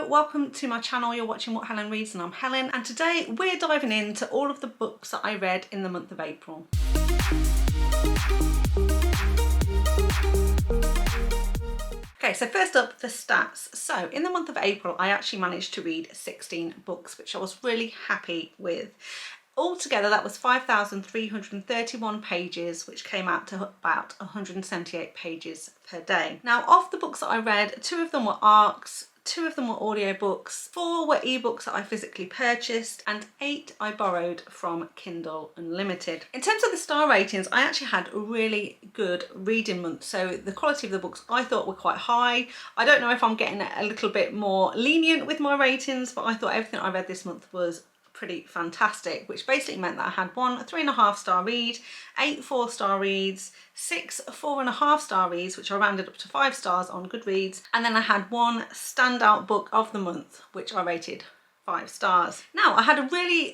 Hello, welcome to my channel. You're watching What Helen Reads and I'm Helen, and today we're diving into all of the books that I read in the month of April. Okay, so first up, the stats. So in the month of April, I actually managed to read 16 books, which I was really happy with. Altogether, that was 5,331 pages, which came out to about 178 pages per day. Now, of the books that I read, 2 of them were ARCs, 2 of them were audiobooks, 4 were ebooks that I physically purchased, and 8 I borrowed from Kindle Unlimited. In terms of the star ratings, I actually had a really good reading month, so the quality of the books I thought were quite high. I don't know if I'm getting a little bit more lenient with my ratings, but I thought everything I read this month was pretty fantastic, which basically meant that I had 1 3.5 star read, 8 4-star reads, 6 4.5 star reads, which I rounded up to 5 stars on Goodreads, and then I had 1 standout book of the month, which I rated 5 stars. Now, I had a really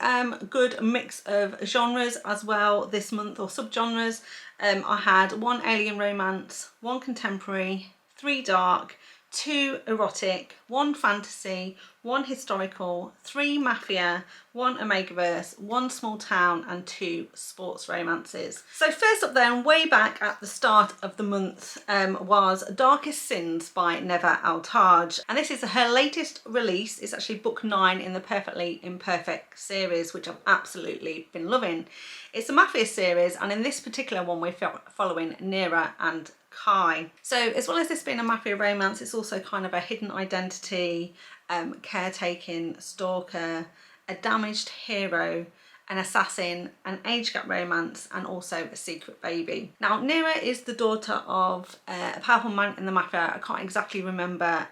good mix of genres as well this month, or subgenres. I had 1 alien romance, 1 contemporary, 3 dark, 2 erotic, 1 fantasy, 1 historical, 3 mafia, 1 Omegaverse, 1 small town, and 2 sports romances. So first up then, way back at the start of the month, was Darkest Sins by Neva Altaj. And this is her latest release. It's actually book 9 in the Perfectly Imperfect series, which I've absolutely been loving. It's a mafia series, and in this particular one we're following Nera and Kai. So as well as this being a mafia romance, it's also kind of a hidden identity, caretaking, stalker, a damaged hero, an assassin, an age gap romance, and also a secret baby. Now, Nera is the daughter of a powerful man in the mafia. I can't exactly remember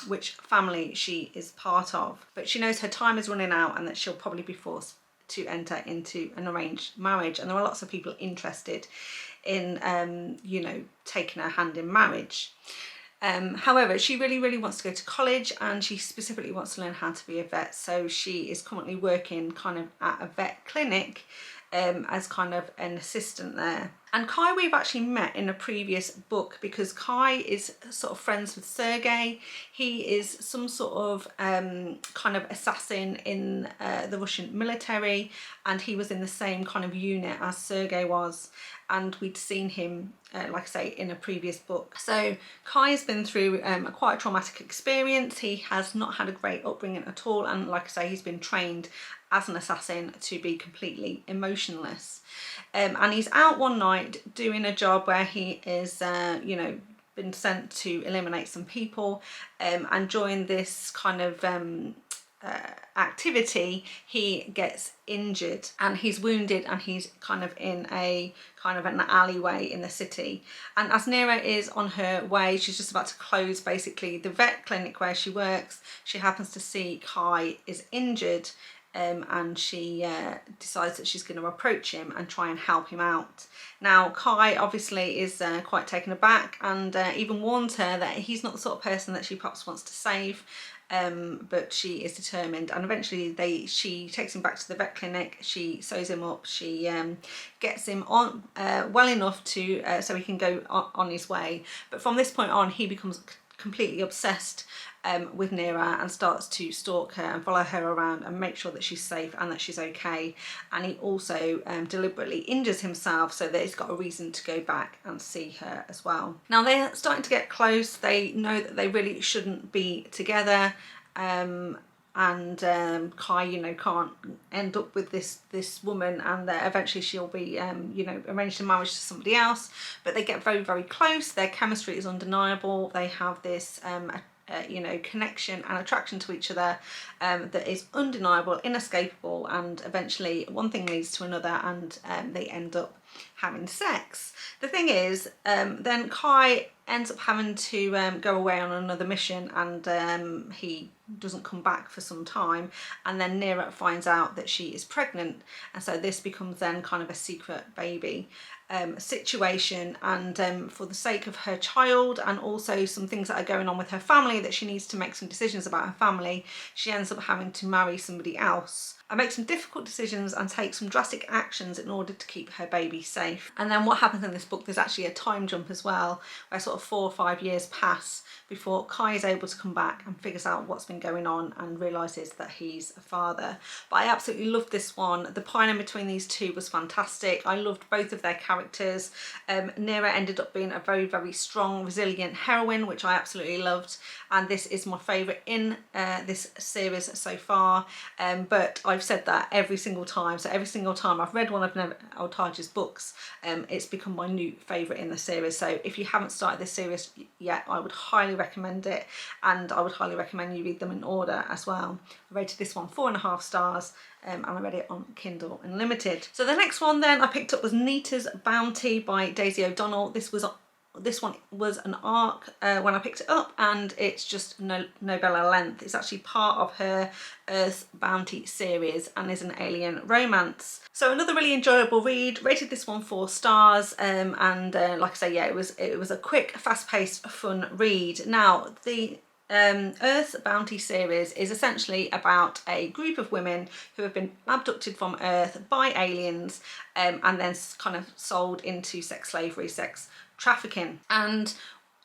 which family she is part of, but she knows her time is running out and that she'll probably be forced to enter into an arranged marriage, and there are lots of people interested in you know, taking her hand in marriage. However, she really wants to go to college, and she specifically wants to learn how to be a vet, so she is currently working kind of at a vet clinic as kind of an assistant there. And Kai we've actually met in a previous book, because Kai is sort of friends with Sergei. He is some sort of kind of assassin in the Russian military, and he was in the same kind of unit as Sergei was, and we'd seen him like I say, in a previous book. So Kai has been through quite a traumatic experience. He has not had a great upbringing at all, and like I say, he's been trained as an assassin to be completely emotionless. And he's out one night doing a job where he is, you know, been sent to eliminate some people, and during this kind of activity he gets injured and he's wounded, and he's kind of in a kind of an alleyway in the city. And as Nera is on her way, she's just about to close basically the vet clinic where she works, she happens to see Kai is injured, and she decides that she's going to approach him and try and help him out. Now, Kai obviously is quite taken aback, and even warns her that he's not the sort of person that she perhaps wants to save, but she is determined, and eventually she takes him back to the vet clinic. She sews him up, she gets him on well enough to so he can go on his way. But from this point on, he becomes completely obsessed with Nera and starts to stalk her and follow her around and make sure that she's safe and that she's okay. And he also deliberately injures himself so that he's got a reason to go back and see her as well. Now, they're starting to get close. They know that they really shouldn't be together, and Kai, you know, can't end up with this woman, and eventually she'll be you know, arranged in marriage to somebody else. But they get very close. Their chemistry is undeniable. They have this you know, connection and attraction to each other that is undeniable, inescapable, and eventually one thing leads to another, and they end up having sex. The thing is, then Kai ends up having to go away on another mission, and he doesn't come back for some time, and then Nera finds out that she is pregnant, and so this becomes then kind of a secret baby. situation, and for the sake of her child and also some things that are going on with her family, that she needs to make some decisions about her family, she ends up having to marry somebody else and make some difficult decisions and take some drastic actions in order to keep her baby safe. And then what happens in this book, there's actually a time jump as well, where sort of 4 or 5 years pass before Kai is able to come back and figures out what's been going on and realises that he's a father. But I absolutely loved this one. The pairing between these two was fantastic. I loved both of their characters. Neva ended up being a very, very strong, resilient heroine, which I absolutely loved, and this is my favourite in this series so far. But I've said that every single time, so every single time I've read one of Altaj's books, it's become my new favourite in the series. So if you haven't started this series yet, I would highly recommend it, and I would highly recommend you read them in order as well. I rated this one 4.5 stars, and I read it on Kindle Unlimited. So the next one then I picked up was Nita's Bounty by Deysi O'Donnell. This one was an arc when I picked it up, and it's just novella length. It's actually part of her Earth Bounty series and is an alien romance. So another really enjoyable read. Rated this one 4 stars, and like I say, yeah, it was a quick, fast-paced, fun read. Now the Earth Bounty series is essentially about a group of women who have been abducted from Earth by aliens, and then kind of sold into sex slavery, sex trafficking. And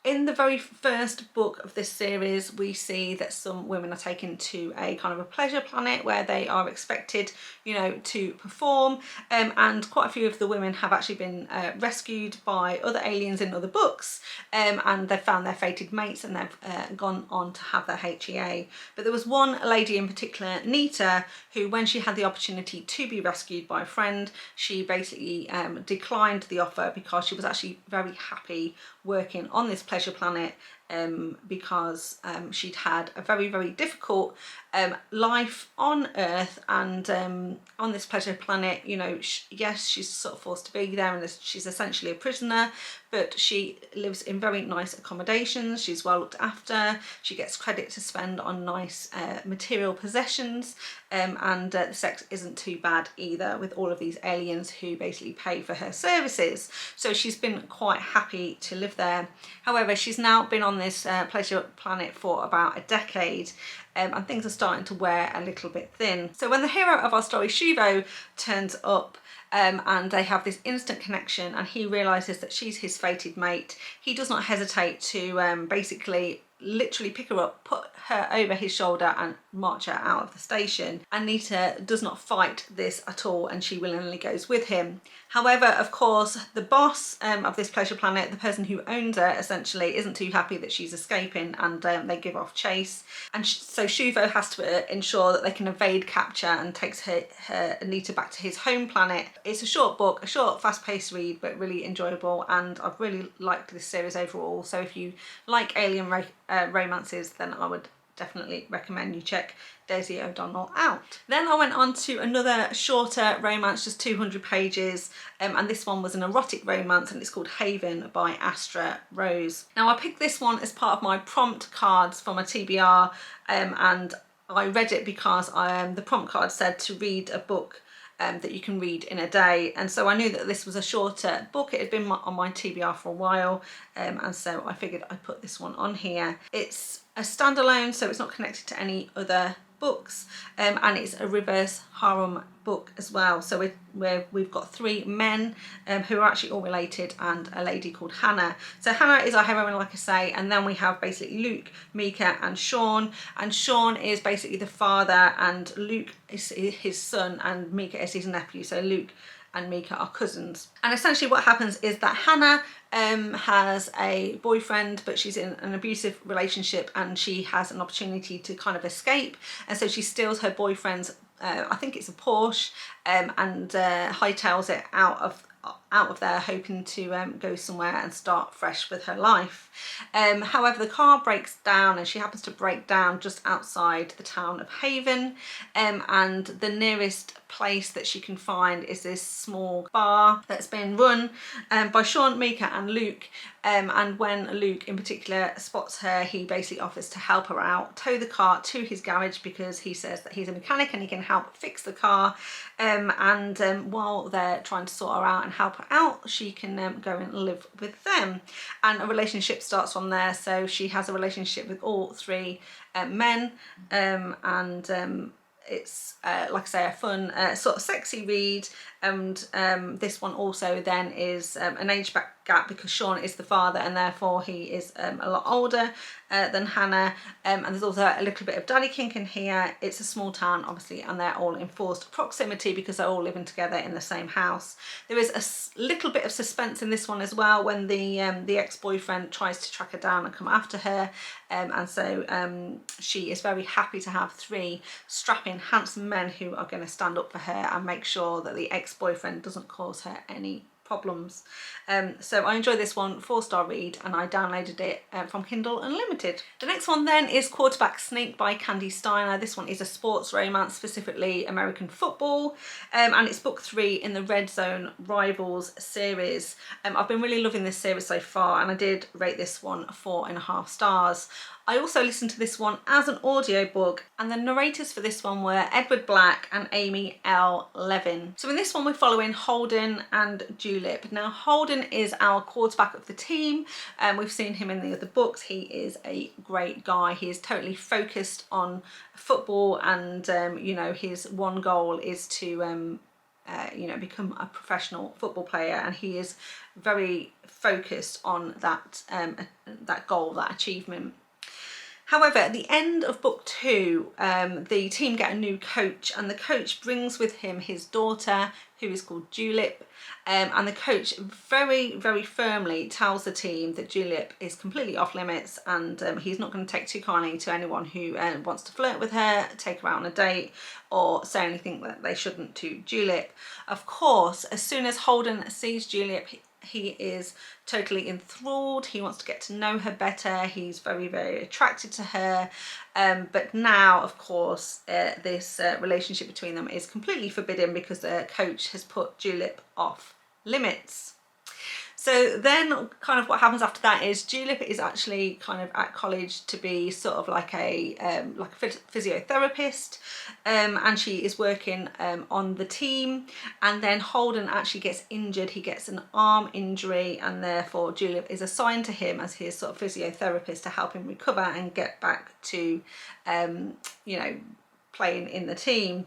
in the very first book of this series, we see that some women are taken to a kind of a pleasure planet where they are expected, you know, to perform, and quite a few of the women have actually been rescued by other aliens in other books, and they've found their fated mates, and they've gone on to have their HEA. But there was one lady in particular, Nita, who, when she had the opportunity to be rescued by a friend, she basically declined the offer because she was actually very happy working on this pleasure planet, because she'd had a very, very difficult life on Earth, and on this pleasure planet, you know, yes, she's sort of forced to be there, and she's essentially a prisoner, but she lives in very nice accommodations, she's well looked after, she gets credit to spend on nice material possessions, and the sex isn't too bad either, with all of these aliens who basically pay for her services. So she's been quite happy to live there. However, she's now been on this pleasure planet for about a decade, and things are starting to wear a little bit thin. So when the hero of our story, Shuvo, turns up, and they have this instant connection, and he realises that she's his fated mate, he does not hesitate to basically literally pick her up, put her over his shoulder and march her out of the station. And Nita does not fight this at all, and she willingly goes with him. However, of course, the boss of this pleasure planet, the person who owns her essentially, isn't too happy that she's escaping, and they give off chase. And so Shuvo has to ensure that they can evade capture, and takes her Nita back to his home planet. It's a short book, a short, fast-paced read, but really enjoyable, and I've really liked this series overall. So if you like alien romances, then I would definitely recommend you check Deysi O'Donnell out. Then I went on to another shorter romance, just 200 pages, and this one was an erotic romance, and it's called Haven by Astra Rose. Now I picked this one as part of my prompt cards for my TBR, and I read it because the prompt card said to read a book that you can read in a day, and so I knew that this was a shorter book. It had been on my TBR for a while, and so I figured I'd put this one on here. It's a standalone, so it's not connected to any other books, and it's a reverse harem book as well. So we've got 3 men who are actually all related, and a lady called Hannah. So Hannah is our heroine, like I say, and then we have basically Luke, Mika and Sean, and Sean is basically the father, and Luke is his son, and Mika is his nephew. So Luke and Mika are cousins. And essentially what happens is that Hannah has a boyfriend, but she's in an abusive relationship, and she has an opportunity to kind of escape, and so she steals her boyfriend's I think it's a Porsche, and hightails it out of there, hoping to go somewhere and start fresh with her life. However, the car breaks down, and she happens to break down just outside the town of Haven, and the nearest place that she can find is this small bar that's been run by Sean, Mika and Luke, and when Luke in particular spots her, he basically offers to help her out, tow the car to his garage, because he says that he's a mechanic and he can help fix the car, and while they're trying to sort her out and help her out, she can go and live with them. And a relationship starts from there. So she has a relationship with all three men, and it's like I say, a fun sort of sexy read. And this one also then is an age gap because Sean is the father and therefore he is a lot older than Hannah, and there's also a little bit of daddy kink in here. It's a small town obviously, and they're all in forced proximity because they're all living together in the same house. There is a little bit of suspense in this one as well when the ex-boyfriend tries to track her down and come after her, and so she is very happy to have three strapping handsome men who are going to stand up for her and make sure that the ex-boyfriend doesn't cause her any problems. So I enjoyed this one, 4-star read, and I downloaded it from Kindle Unlimited. The next one then is Quarterback Sneak by Kandi Steiner. This one is a sports romance, specifically American football, and it's book 3 in the Red Zone Rivals series. I've been really loving this series so far, and I did rate this one 4.5 stars. I also listened to this one as an audiobook, and the narrators for this one were Edward Black and Amy L. Levin. So in this one we're following Holden and Julep. Now Holden is our quarterback of the team, and we've seen him in the other books. He is a great guy. He is totally focused on football, and you know, his one goal is to you know, become a professional football player, and he is very focused on that that goal, that achievement. However, at the end of book 2, the team get a new coach, and the coach brings with him his daughter, who is called Julep, and the coach very, very firmly tells the team that Julep is completely off limits, and he's not going to take too kindly to anyone who wants to flirt with her, take her out on a date, or say anything that they shouldn't to Julep. Of course, as soon as Holden sees Julep, he is totally enthralled. He wants to get to know her better. He's very, very attracted to her. But now, of course, this relationship between them is completely forbidden because the coach has put Julep off limits. So then kind of what happens after that is Julep is actually kind of at college to be sort of like a physiotherapist, and she is working on the team, and then Holden actually gets injured. He gets an arm injury, and therefore Julep is assigned to him as his sort of physiotherapist to help him recover and get back to you know, playing in the team.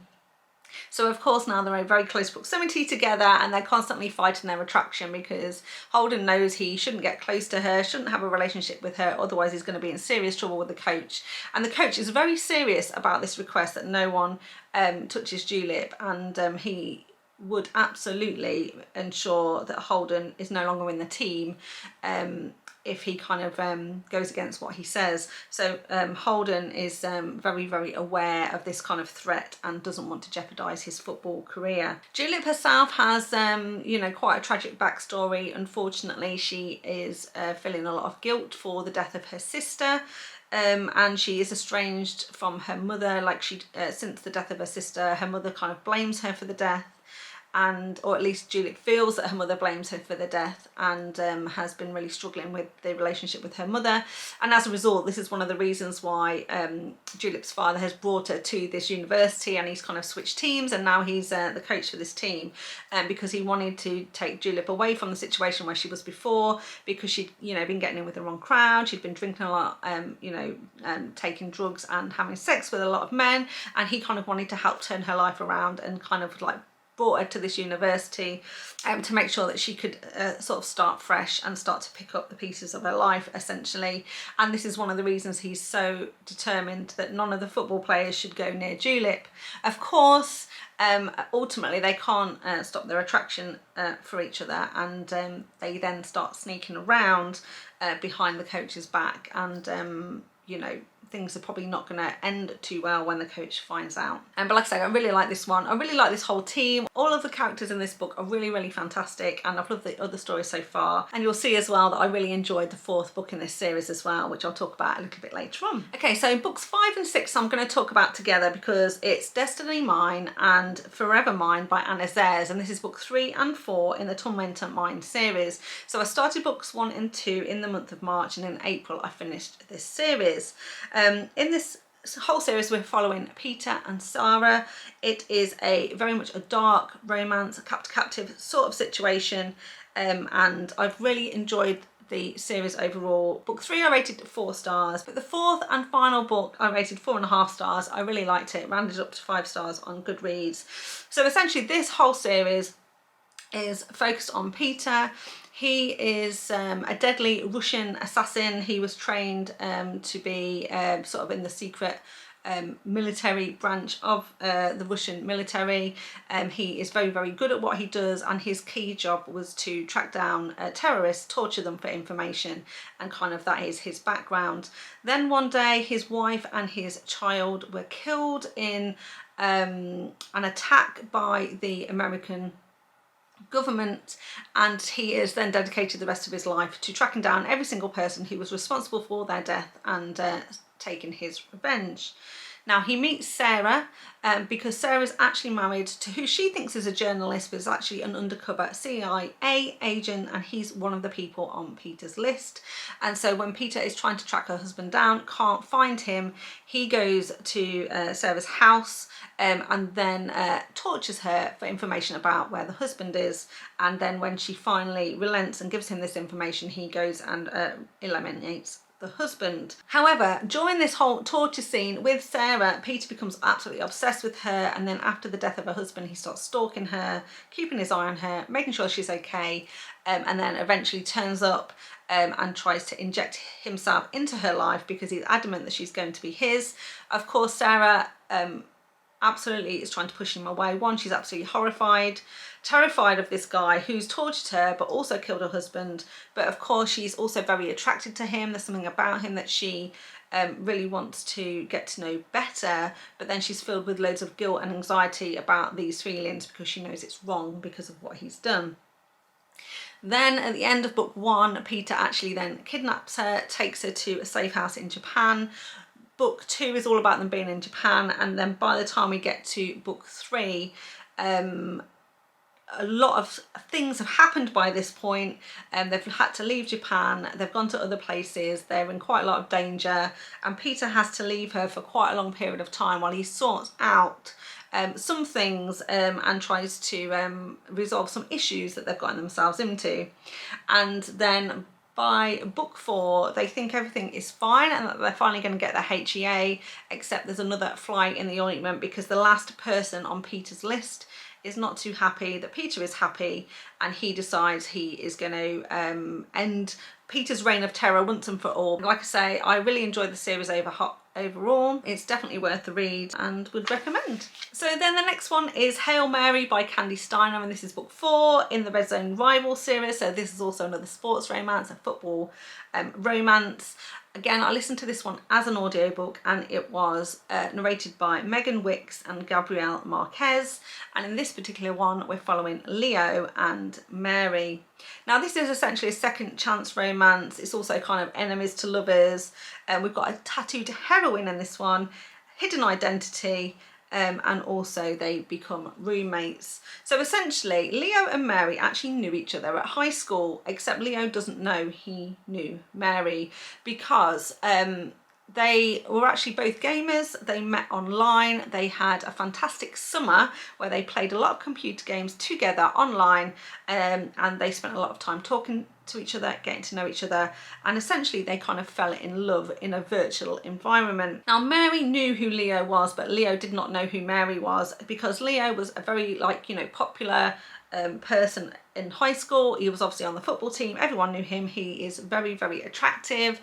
So of course now they're in very close proximity together, and they're constantly fighting their attraction because Holden knows he shouldn't get close to her, shouldn't have a relationship with her, otherwise he's going to be in serious trouble with the coach. And the coach is very serious about this request that no one touches Julep, and he would absolutely ensure that Holden is no longer in the team if he kind of goes against what he says. So Holden is very, very aware of this kind of threat and doesn't want to jeopardise his football career. Julep herself has, you know, quite a tragic backstory. Unfortunately, she is feeling a lot of guilt for the death of her sister. And she is estranged from her mother. Like since the death of her sister, her mother kind of blames her for the death, or at least Julep feels that her mother blames her for the death, and has been really struggling with the relationship with her mother. And as a result, this is one of the reasons why Julep's father has brought her to this university, and he's kind of switched teams, and now he's the coach for this team, because he wanted to take Julep away from the situation where she was before, because she'd, you know, been getting in with the wrong crowd. She'd been drinking a lot, you know, taking drugs and having sex with a lot of men, and he kind of wanted to help turn her life around and kind of like brought her to this university to make sure that she could sort of start fresh and start to pick up the pieces of her life, essentially. And this is one of the reasons he's so determined that none of the football players should go near Julep. Of course, ultimately they can't stop their attraction for each other, and they then start sneaking around behind the coach's back, and you know, things are probably not going to end too well when the coach finds out. But like I say, I really like this one. I really like this whole team. All of the characters in this book are really, really fantastic, and I've loved the other stories so far. And you'll see as well that I really enjoyed the 4th book in this series as well, which I'll talk about a little bit later on. Okay, so books 5 and 6 I'm going to talk about together because it's Destiny Mine and Forever Mine by Anna Zaires, and this is book 3 and 4 in the Tormentor Mine series. So I started books 1 and 2 in the month of March, and in April I finished this series. In this whole series we're following Peter and Sarah. It is very much a dark romance, a captive sort of situation, and I've really enjoyed the series overall. Book 3 I rated 4 stars, but the fourth and final book I rated 4.5 stars. I really liked it, rounded up to 5 stars on Goodreads. So essentially this whole series is focused on Peter. He is a deadly Russian assassin. He was trained to be sort of in the secret military branch of the Russian military. He is very, very good at what he does, and his key job was to track down terrorists, torture them for information, and kind of that is his background. Then one day his wife and his child were killed in an attack by the American government, and he is then dedicated the rest of his life to tracking down every single person who was responsible for their death and taking his revenge. Now he meets Sarah because Sarah is actually married to who she thinks is a journalist, but is actually an undercover CIA agent, and he's one of the people on Peter's list. And so when Peter is trying to track her husband down, can't find him, he goes to Sarah's house and then tortures her for information about where the husband is. And then when she finally relents and gives him this information, he goes and eliminates the husband. However, during this whole torture scene with Sarah, Peter becomes absolutely obsessed with her, and then after the death of her husband he starts stalking her, keeping his eye on her, making sure she's okay, and then eventually turns up and tries to inject himself into her life because he's adamant that she's going to be his. Of course Sarah absolutely is trying to push him away. One, she's absolutely terrified of this guy who's tortured her but also killed her husband, but of course she's also very attracted to him. There's something about him that she really wants to get to know better, but then she's filled with loads of guilt and anxiety about these feelings because she knows it's wrong because of what he's done. Then at the end of book 1, Peter actually then kidnaps her, takes her to a safe house in Japan. Book 2 is all about them being in Japan, and then by the time we get to book 3, a lot of things have happened by this point. They've had to leave Japan, they've gone to other places, they're in quite a lot of danger, and Peter has to leave her for quite a long period of time while he sorts out some things and tries to resolve some issues that they've gotten themselves into. And then by book 4 they think everything is fine and that they're finally going to get their HEA, except there's another fly in the ointment because the last person on Peter's list is not too happy that Peter is happy, and he decides he is going to end Peter's reign of terror once and for all. Like I say, I really enjoyed the series overall. It's definitely worth the read and would recommend. So then the next one is Hail Mary by Kandi Steiner, and this is book 4 in the Red Zone Rival series. So this is also another sports romance, a football romance. Again, I listened to this one as an audiobook, and it was narrated by Megan Wicks and Gabrielle Marquez. And in this particular one, we're following Leo and Mary. Now, this is essentially a second chance romance. It's also kind of enemies to lovers. We've got a tattooed heroine in this one, hidden identity, and also they become roommates. So essentially Leo and Mary actually knew each other at high school, except Leo doesn't know he knew Mary because they were actually both gamers. They met online. They had a fantastic summer where they played a lot of computer games together online, and they spent a lot of time talking to each other, getting to know each other, and essentially they kind of fell in love in a virtual environment. Now, Mary knew who Leo was, but Leo did not know who Mary was because Leo was a very, like, you know, popular person in high school. He was obviously on the football team, everyone knew him. He is very, very attractive,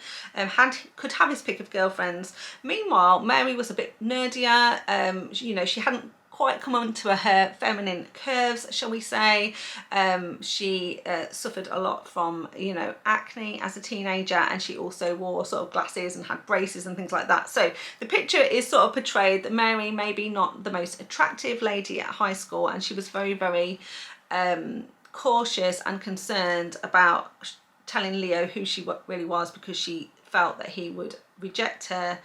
could have his pick of girlfriends. Meanwhile, Mary was a bit nerdier. You know, she hadn't quite come onto her feminine curves, shall we say. She suffered a lot from, you know, acne as a teenager, and she also wore sort of glasses and had braces and things like that. So the picture is sort of portrayed that Mary maybe not the most attractive lady at high school, and she was very, very cautious and concerned about telling Leo who she really was because she felt that he would reject her.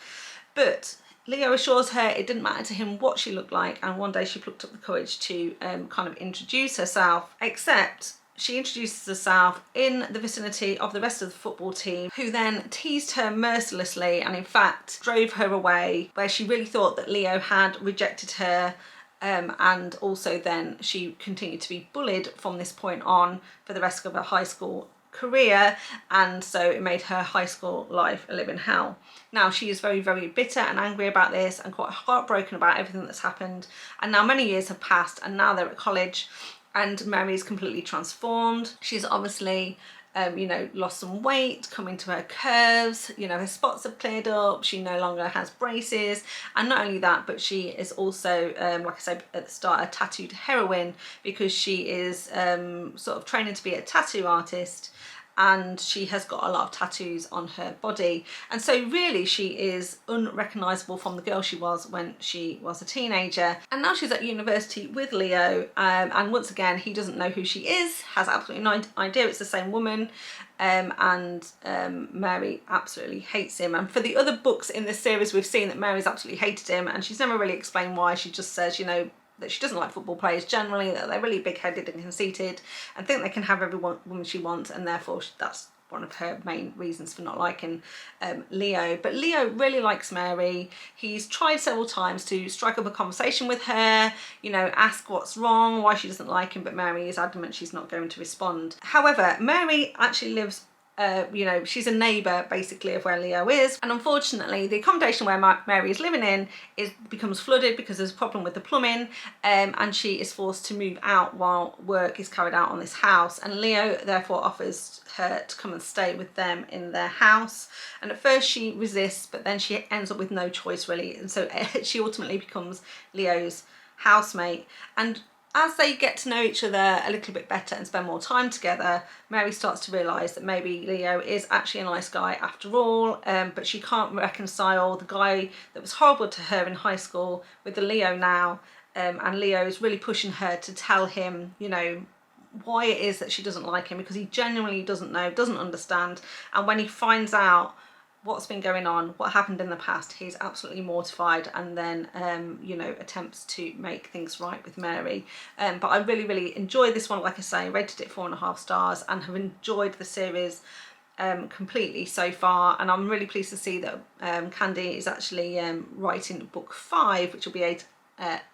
But Leo assures her it didn't matter to him what she looked like, and one day she plucked up the courage to kind of introduce herself, except she introduces herself in the vicinity of the rest of the football team, who then teased her mercilessly and in fact drove her away, where she really thought that Leo had rejected her. And also then she continued to be bullied from this point on for the rest of her high school career, and so it made her high school life a living hell. Now she is very, very bitter and angry about this and quite heartbroken about everything that's happened, and now many years have passed and now they're at college and Mary's completely transformed. She's obviously you know, lost some weight, coming to her curves, you know, her spots have cleared up, she no longer has braces, and not only that, but she is also, like I said at the start, a tattooed heroine, because she is sort of training to be a tattoo artist, and she has got a lot of tattoos on her body, and so really she is unrecognisable from the girl she was when she was a teenager. And now she's at university with Leo, and once again he doesn't know who she is, has absolutely no idea it's the same woman, and Mary absolutely hates him. And for the other books in this series we've seen that Mary's absolutely hated him, and she's never really explained why. She just says, you know, that she doesn't like football players generally, that they're really big-headed and conceited and think they can have every woman she wants, and therefore that's one of her main reasons for not liking Leo. But Leo really likes Mary. He's tried several times to strike up a conversation with her, you know, ask what's wrong, why she doesn't like him, but Mary is adamant she's not going to respond. However, Mary actually lives you know, she's a neighbour basically of where Leo is, and unfortunately the accommodation where Mary is living in becomes flooded because there's a problem with the plumbing, and she is forced to move out while work is carried out on this house, and Leo therefore offers her to come and stay with them in their house. And at first she resists, but then she ends up with no choice really, and so she ultimately becomes Leo's housemate. And as they get to know each other a little bit better and spend more time together, Mary starts to realise that maybe Leo is actually a nice guy after all, but she can't reconcile the guy that was horrible to her in high school with the Leo now, and Leo is really pushing her to tell him, you know, why it is that she doesn't like him, because he genuinely doesn't know, doesn't understand, and when he finds out what's been going on, what happened in the past, he's absolutely mortified, and then you know, attempts to make things right with Mary. But I really, really enjoyed this one. Like I say, rated it 4.5 stars and have enjoyed the series completely so far, and I'm really pleased to see that Kandi is actually writing book 5, which will be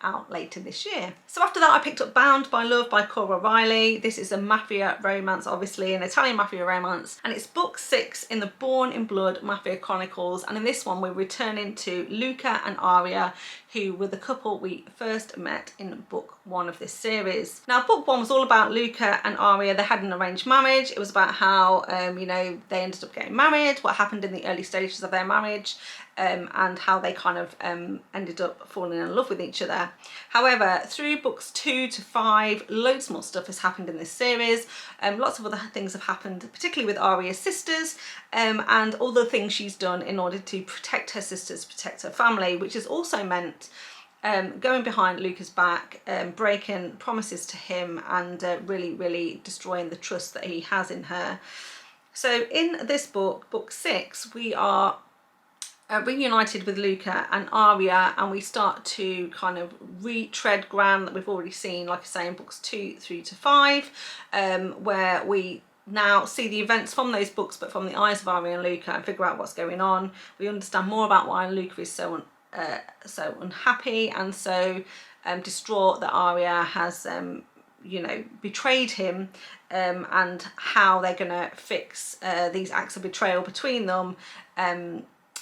out later this year. So after that I picked up Bound by Love by Cora Reilly. This is a mafia romance, obviously an Italian mafia romance, and it's book 6 in the Born in Blood Mafia Chronicles, and in this one we're returning to Luca and Aria, who were the couple we first met in book 1 of this series. Now book 1 was all about Luca and Aria. They had an arranged marriage. It was about how you know, they ended up getting married, what happened in the early stages of their marriage, and how they kind of ended up falling in love with each other. However, through books 2 to 5, loads more stuff has happened in this series. Lots of other things have happened, particularly with Aria's sisters, and all the things she's done in order to protect her sisters, protect her family, which has also meant going behind Luca's back, breaking promises to him, and really, really destroying the trust that he has in her. So in this book, book 6, we are reunited with Luca and Aria, and we start to kind of retread ground that we've already seen, like I say, in books 2 through to 5, where we now see the events from those books but from the eyes of Aria and Luca, and figure out what's going on. We understand more about why Luca is so unhappy and so distraught that Aria has you know, betrayed him, and how they're gonna fix these acts of betrayal between them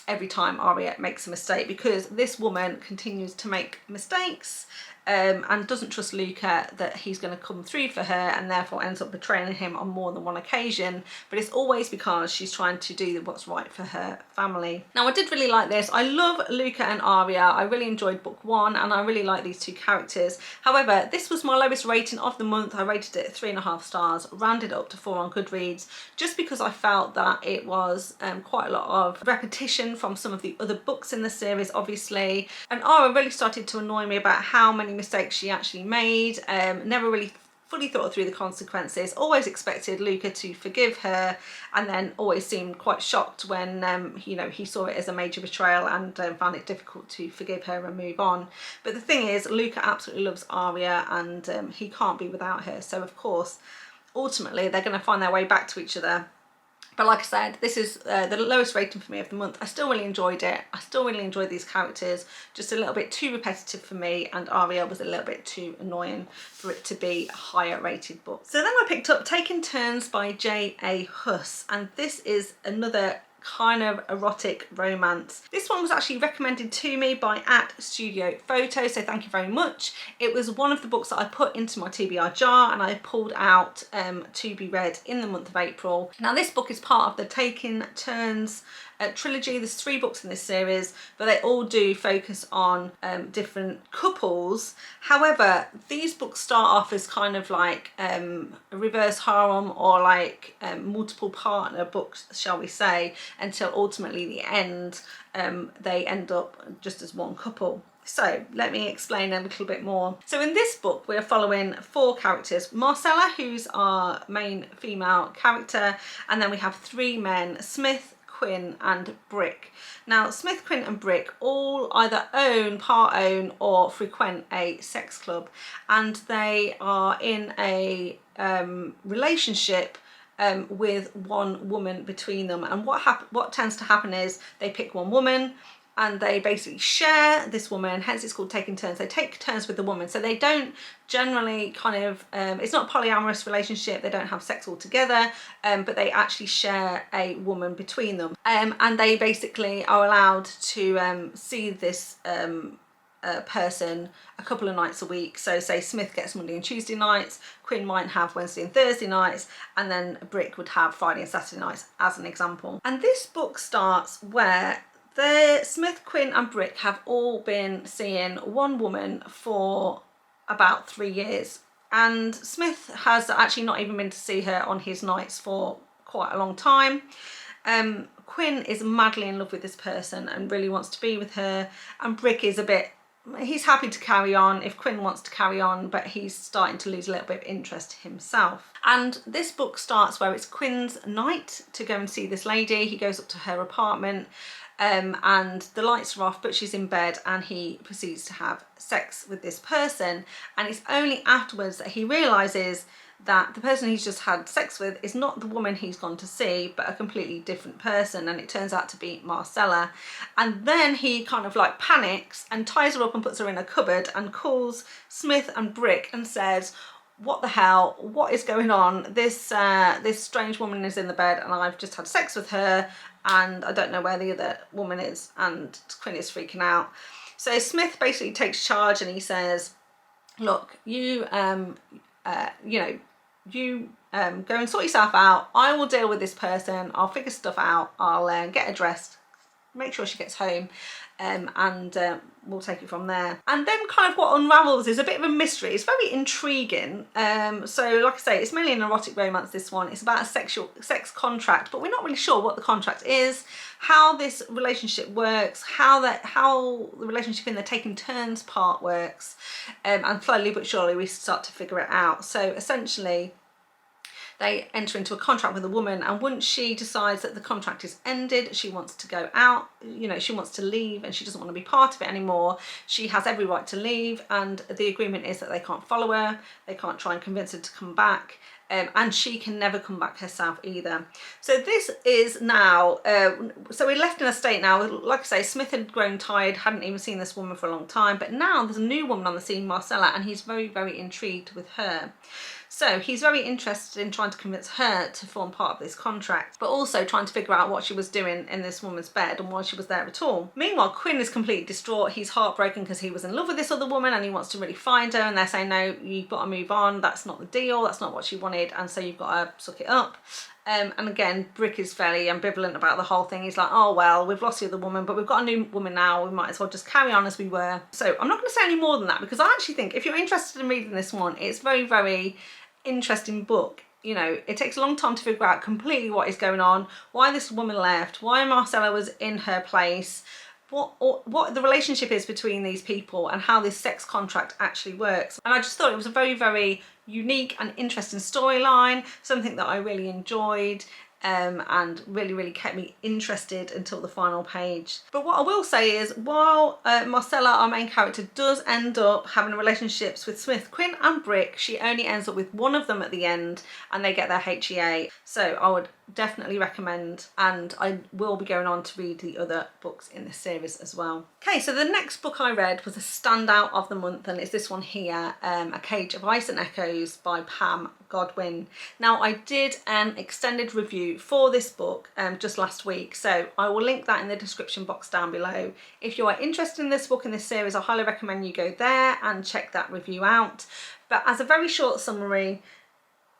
every time Aria makes a mistake, because this woman continues to make mistakes and doesn't trust Luca that he's going to come through for her, and therefore ends up betraying him on more than one occasion. But it's always because she's trying to do what's right for her family. Now I did really like this. I love Luca and Aria. I really enjoyed book 1 and I really like these two characters. However, this was my lowest rating of the month. I rated it 3.5 stars, rounded up to 4 on Goodreads, just because I felt that it was quite a lot of repetition from some of the other books in the series, obviously. And Aria really started to annoy me about how many mistakes she actually made. Never really fully thought through the consequences, always expected Luca to forgive her, and then always seemed quite shocked when you know, he saw it as a major betrayal and found it difficult to forgive her and move on. But the thing is, Luca absolutely loves Aria, and he can't be without her, so of course ultimately they're going to find their way back to each other. But like I said, this is the lowest rating for me of the month. I still really enjoyed it. I still really enjoyed these characters. Just a little bit too repetitive for me, and Aria was a little bit too annoying for it to be a higher rated book. So then I picked up Taking Turns by J.A. Huss, and this is another kind of erotic romance. This one was actually recommended to me by @Studio Photo, so thank you very much. It was one of the books that I put into my TBR jar and I pulled out to be read in the month of April. Now this book is part of the Taking Turns trilogy. There's 3 books in this series, but they all do focus on different couples. However, these books start off as kind of like a reverse harem, or like multiple partner books, shall we say, until ultimately the end they end up just as one couple. So let me explain a little bit more. So in this book we're following 4 characters. Marcella, who's our main female character, and then we have 3 men, Smith, Quinn and Brick. Now Smith, Quinn and Brick all either own, part own, or frequent a sex club, and they are in a relationship with one woman between them. And what tends to happen is they pick one woman and they basically share this woman, hence it's called Taking Turns. They take turns with the woman, so they don't generally kind of, it's not a polyamorous relationship, they don't have sex all together, but they actually share a woman between them. And they basically are allowed to see this person a couple of nights a week. So say Smith gets Monday and Tuesday nights, Quinn might have Wednesday and Thursday nights, and then Brick would have Friday and Saturday nights, as an example. And this book starts where Smith, Quinn and Brick have all been seeing one woman for about 3 years, and Smith has actually not even been to see her on his nights for quite a long time. Quinn is madly in love with this person and really wants to be with her, and Brick is he's happy to carry on if Quinn wants to carry on, but he's starting to lose a little bit of interest himself. And this book starts where it's Quinn's night to go and see this lady. He goes up to her apartment, and the lights are off, but she's in bed, and he proceeds to have sex with this person. And it's only afterwards that he realises that the person he's just had sex with is not the woman he's gone to see, but a completely different person, and it turns out to be Marcella. And then he kind of like panics and ties her up and puts her in a cupboard and calls Smith and Brick and says, what the hell, what is going on? This strange woman is in the bed and I've just had sex with her, and I don't know where the other woman is. And Quinn is freaking out. So Smith basically takes charge and he says, look, you go and sort yourself out. I will deal with this person. I'll figure stuff out. I'll get her dressed, make sure she gets home, and we'll take it from there. And then kind of what unravels is a bit of a mystery. It's very intriguing. So like I say, it's mainly an erotic romance, this one. It's about a sex contract, but we're not really sure what the contract is, how this relationship works, how the relationship in the Taking Turns part works, and slowly but surely we start to figure it out. So essentially they enter into a contract with a woman, and once she decides that the contract is ended, she wants to go out, she wants to leave and she doesn't want to be part of it anymore. She has every right to leave, and the agreement is that they can't follow her, they can't try and convince her to come back, and she can never come back herself either. So this is now, so we're left in a state now, like I say, Smith had grown tired, hadn't even seen this woman for a long time, but now there's a new woman on the scene, Marcella, and he's very, very intrigued with her. So he's very interested in trying to convince her to form part of this contract, but also trying to figure out what she was doing in this woman's bed and why she was there at all. Meanwhile, Quinn is completely distraught. He's heartbroken because he was in love with this other woman and he wants to really find her, and they're saying, no, you've got to move on. That's not the deal. That's not what she wanted, and so you've got to suck it up. And again, Brick is fairly ambivalent about the whole thing. He's like, oh, well, we've lost the other woman, but we've got a new woman now. We might as well just carry on as we were. So I'm not going to say any more than that, because I actually think if you're interested in reading this one, it's very, very interesting book. It takes a long time to figure out completely what is going on, why this woman left, why Marcella was in her place, what the relationship is between these people, and how this sex contract actually works. And I just thought it was a very, very unique and interesting storyline, something that I really enjoyed. and really kept me interested until the final page. But what I will say is, while Marcella, our main character, does end up having relationships with Smith, Quinn and Brick, she only ends up with one of them at the end, and they get their HEA. So I would definitely recommend, and I will be going on to read the other books in this series as well. Okay, so the next book I read was a standout of the month, and it's this one here, A Cage of Ice and Echoes by Pam Godwin. Now, I did an extended review for this book just last week, so I will link that in the description box down below. If you are interested in this book, in this series, I highly recommend you go there and check that review out. But as a very short summary,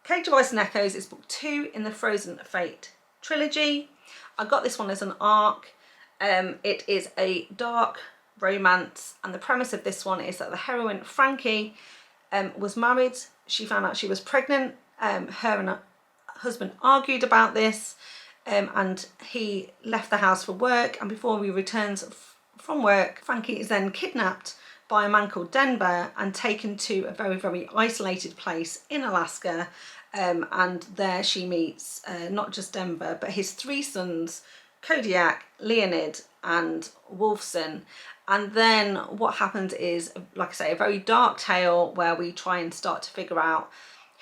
Cage of Ice and Echoes is book 2 in the Frozen Fate trilogy. I got this one as an ARC. It is a dark romance, and the premise of this one is that the heroine Frankie was married. She found out she was pregnant. Her and her husband argued about this, and he left the house for work, and before he returns from work, Frankie is then kidnapped by a man called Denver and taken to a very isolated place in Alaska, and there she meets not just Denver but his 3 sons, Kodiak, Leonid and Wolfson. And then what happens is, like I say, a very dark tale where we try and start to figure out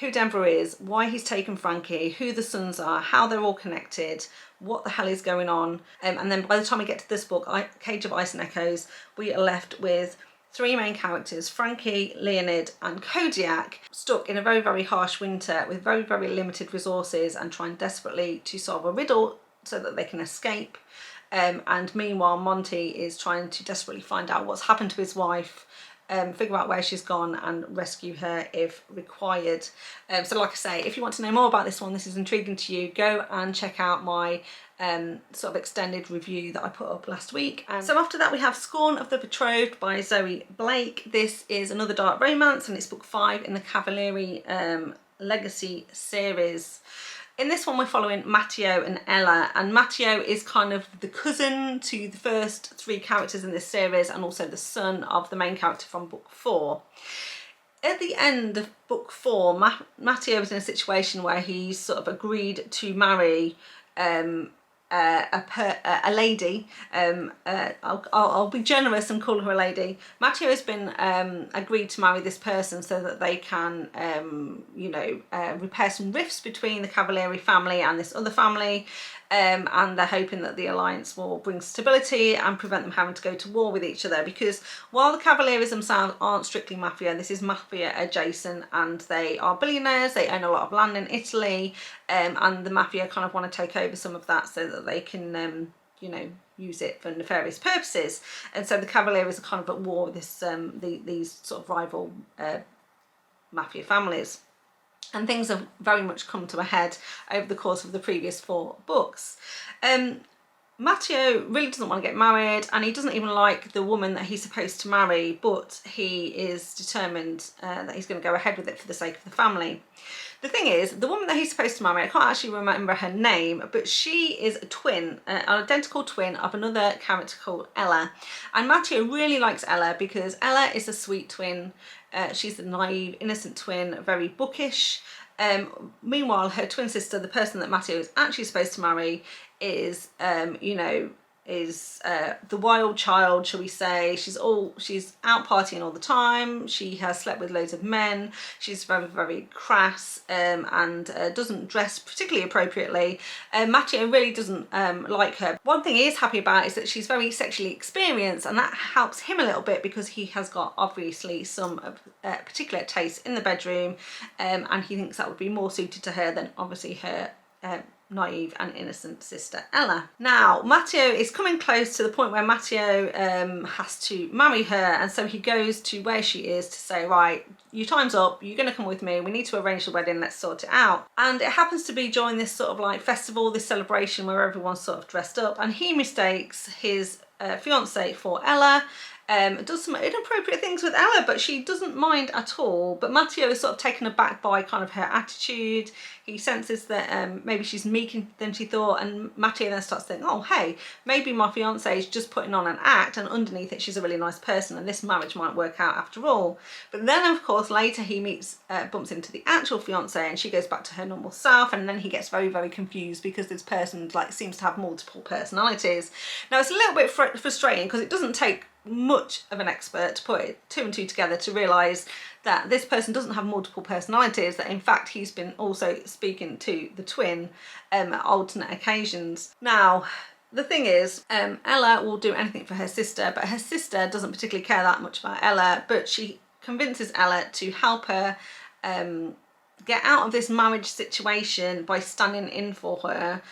who Denver is, why he's taken Frankie, who the sons are, how they're all connected, what the hell is going on. And then by the time we get to this book, Cage of Ice and Echoes, we are left with 3 main characters, Frankie, Leonid and Kodiak, stuck in a very harsh winter with very limited resources and trying desperately to solve a riddle so that they can escape. And meanwhile, Monty is trying to desperately find out what's happened to his wife, figure out where she's gone and rescue her if required. So like I say, if you want to know more about this one, this is intriguing to you, go and check out my sort of extended review that I put up last week. And so after that we have Scorn of the Betrothed by Zoe Blake. This is another dark romance, and it's book 5 in the Cavalieri Legacy series. In this one we're following Matteo and Ella, and Matteo is kind of the cousin to the first 3 characters in this series, and also the son of the main character from book 4. At the end of book 4, Matteo is in a situation where he's sort of agreed to marry a lady. I'll be generous and call her a lady. Matteo has been agreed to marry this person so that they can repair some rifts between the Cavalieri family and this other family, and they're hoping that the alliance will bring stability and prevent them having to go to war with each other, because while the Cavalieris themselves aren't strictly mafia, this is mafia adjacent, and they are billionaires, they own a lot of land in Italy, and the mafia kind of want to take over some of that so that they can use it for nefarious purposes. And so the Cavalieris are kind of at war with this these sort of rival mafia families. And things have very much come to a head over the course of the previous 4 books. Matteo really doesn't want to get married, and he doesn't even like the woman that he's supposed to marry, but he is determined that he's going to go ahead with it for the sake of the family. The thing is, the woman that he's supposed to marry, I can't actually remember her name, but she is a twin, an identical twin of another character called Ella. And Matteo really likes Ella because Ella is a sweet twin. She's a naive, innocent twin, very bookish. Meanwhile, her twin sister, the person that Matteo is actually supposed to marry, is the wild child, shall we say. She's out partying all the time. She has slept with loads of men. She's very crass, and doesn't dress particularly appropriately. Matteo really doesn't like her. One thing he is happy about is that she's very sexually experienced, and that helps him a little bit because he has got obviously some particular taste in the bedroom, and he thinks that would be more suited to her than obviously her naive and innocent sister Ella. Now Matteo is coming close to the point where Matteo has to marry her, and so he goes to where she is to say, right, your time's up, you're going to come with me, we need to arrange the wedding, let's sort it out. And it happens to be during this sort of like festival, this celebration where everyone's sort of dressed up, and he mistakes his fiance for Ella. does some inappropriate things with Ella, but she doesn't mind at all. But Matteo is sort of taken aback by kind of her attitude. He senses that maybe she's meeker than she thought, and Matteo then starts thinking, oh hey, maybe my fiance is just putting on an act, and underneath it she's a really nice person, and this marriage might work out after all. But then of course later he bumps into the actual fiance, and she goes back to her normal self, and then he gets very, very confused because this person like seems to have multiple personalities. Now it's a little bit frustrating because it doesn't take much of an expert to put two and two together to realise that this person doesn't have multiple personalities, that in fact he's been also speaking to the twin at alternate occasions. Now the thing is, Ella will do anything for her sister, but her sister doesn't particularly care that much about Ella, but she convinces Ella to help her get out of this marriage situation by standing in for her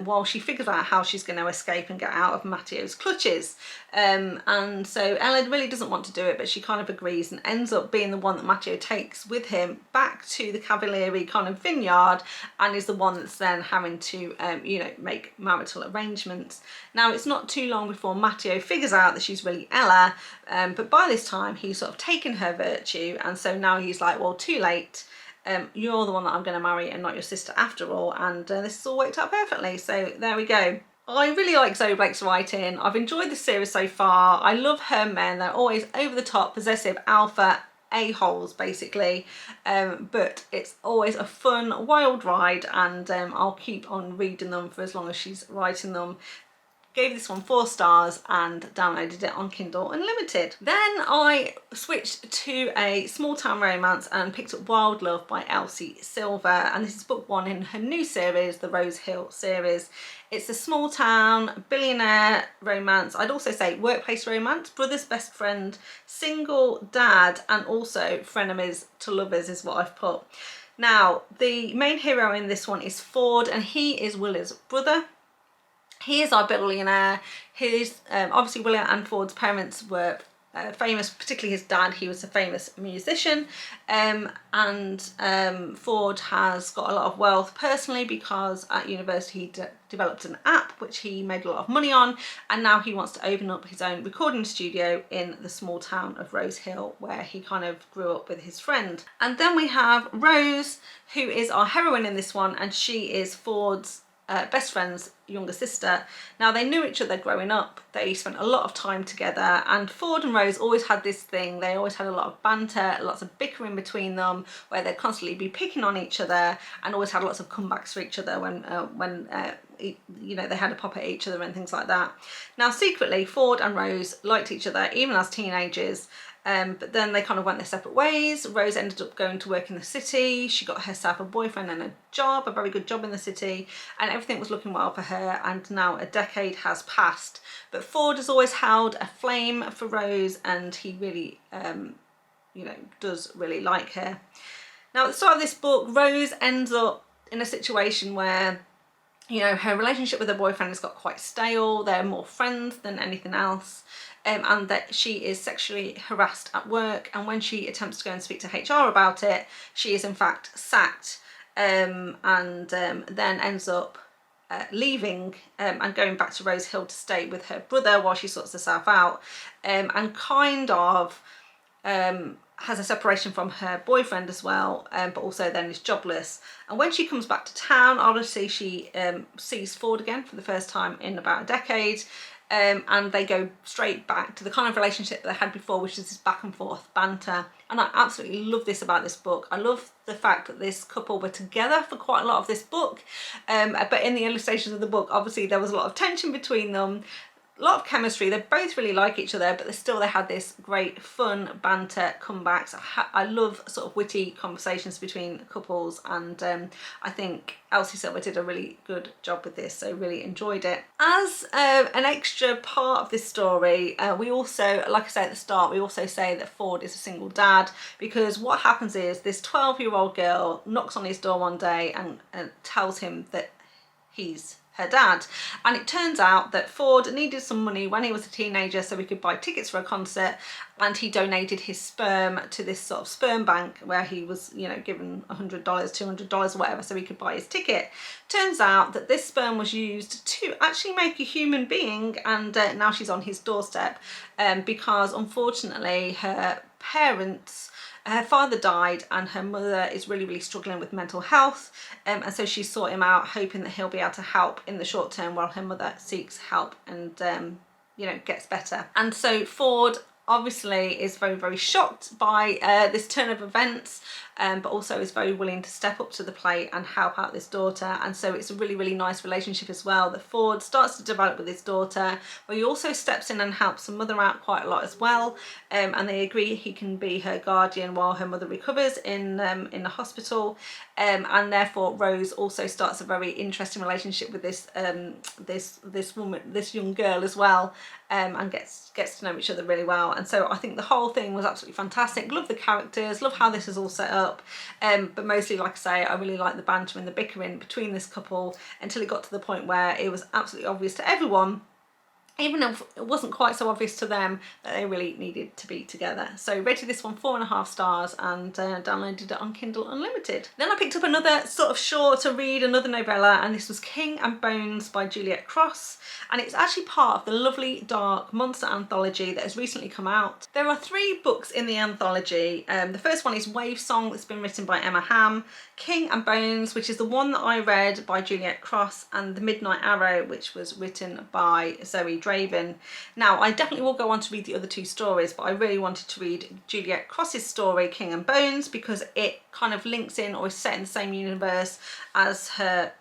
while she figures out how she's going to escape and get out of Matteo's clutches. And so Ella really doesn't want to do it, but she kind of agrees and ends up being the one that Matteo takes with him back to the Cavalieri kind of vineyard, and is the one that's then having to, you know, make marital arrangements. Now it's not too long before Matteo figures out that she's really Ella, but by this time he's sort of taken her virtue, and so now he's like, well, too late. You're the one that I'm going to marry and not your sister after all, and this has all worked out perfectly, so there we go. I really like Zoe Blake's writing. I've enjoyed the series so far. I love her men. They're always over the top, possessive, alpha a-holes basically, but it's always a fun, wild ride, and I'll keep on reading them for as long as she's writing them. Gave this one 4 stars and downloaded it on Kindle Unlimited. Then I switched to a small town romance and picked up Wild Love by Elsie Silver, and this is book 1 in her new series, the Rose Hill series. It's a small town billionaire romance. I'd also say workplace romance, brother's best friend, single dad, and also frenemies to lovers is what I've put. Now the main hero in this one is Ford, and he is Willa's brother. He is our billionaire. His obviously Willa and Ford's parents were famous, particularly his dad. He was a famous musician, and Ford has got a lot of wealth personally because at university he developed an app which he made a lot of money on, and now he wants to open up his own recording studio in the small town of Rose Hill where he kind of grew up with his friend. And then we have Rose, who is our heroine in this one, and she is Ford's best friend's younger sister. Now they knew each other growing up, they spent a lot of time together, and Ford and Rose always had this thing, they always had a lot of banter, lots of bickering between them, where they'd constantly be picking on each other, and always had lots of comebacks for each other when you know, they had a pop at each other and things like that. Now secretly Ford and Rose liked each other even as teenagers, but then they kind of went their separate ways. Rose ended up going to work in the city. She got herself a boyfriend and a job, a very good job in the city, and everything was looking well for her, and now a decade has passed. But Ford has always held a flame for Rose, and he really, you know, does really like her. Now at the start of this book, Rose ends up in a situation where, you know, her relationship with her boyfriend has got quite stale. They're more friends than anything else. And that she is sexually harassed at work, and when she attempts to go and speak to HR about it, she is in fact sacked, and then ends up leaving and going back to Rose Hill to stay with her brother while she sorts herself out, and kind of has a separation from her boyfriend as well, but also then is jobless. And when she comes back to town, obviously she sees Ford again for the first time in about a decade, and they go straight back to the kind of relationship they had before, which is this back and forth banter. And I absolutely love this about this book. I love the fact that this couple were together for quite a lot of this book, but in the illustrations of the book, obviously there was a lot of tension between them, a lot of chemistry. They both really like each other, but they had this great fun banter comebacks. I love sort of witty conversations between couples, and I think Elsie Silver did a really good job with this, so really enjoyed it. As an extra part of this story, we also, like I say at the start, we also say that Ford is a single dad, because what happens is this 12-year-old girl knocks on his door one day and tells him that he's her dad. And it turns out that Ford needed some money when he was a teenager so he could buy tickets for a concert, and he donated his sperm to this sort of sperm bank where he was, you know, given $100, $200 or whatever so he could buy his ticket. Turns out that this sperm was used to actually make a human being, and now she's on his doorstep because unfortunately her parents, her father died and her mother is really struggling with mental health, and so she sought him out hoping that he'll be able to help in the short term while her mother seeks help and you know, gets better. And so Ford obviously is very shocked by this turn of events, but also is very willing to step up to the plate and help out this daughter. And so it's a really nice relationship as well that Ford starts to develop with his daughter, where he also steps in and helps her mother out quite a lot as well, and they agree he can be her guardian while her mother recovers in the hospital, and therefore Rose also starts a very interesting relationship with this this young girl as well, and gets to know each other really well. And so I think the whole thing was absolutely fantastic. Love the characters, love how this is all set up, but mostly, like I say, I really like the banter and the bickering between this couple until it got to the point where it was absolutely obvious to everyone, even if it wasn't quite so obvious to them, that they really needed to be together. So rated this one 4.5 stars and downloaded it on Kindle Unlimited. Then I picked up another sort of short to read, another novella, and this was King and Bones by Juliette Cross, and it's actually part of the lovely dark monster anthology that has recently come out. There are 3 books in the anthology. The first one is Wave Song, that's been written by Emma Hamm, King and Bones, which is the one that I read by Juliette Cross, and The Midnight Arrow, which was written by Zoe Draven. Now, I definitely will go on to read the other 2 stories, but I really wanted to read Juliette Cross's story, King and Bones, because it kind of links in or is set in the same universe as her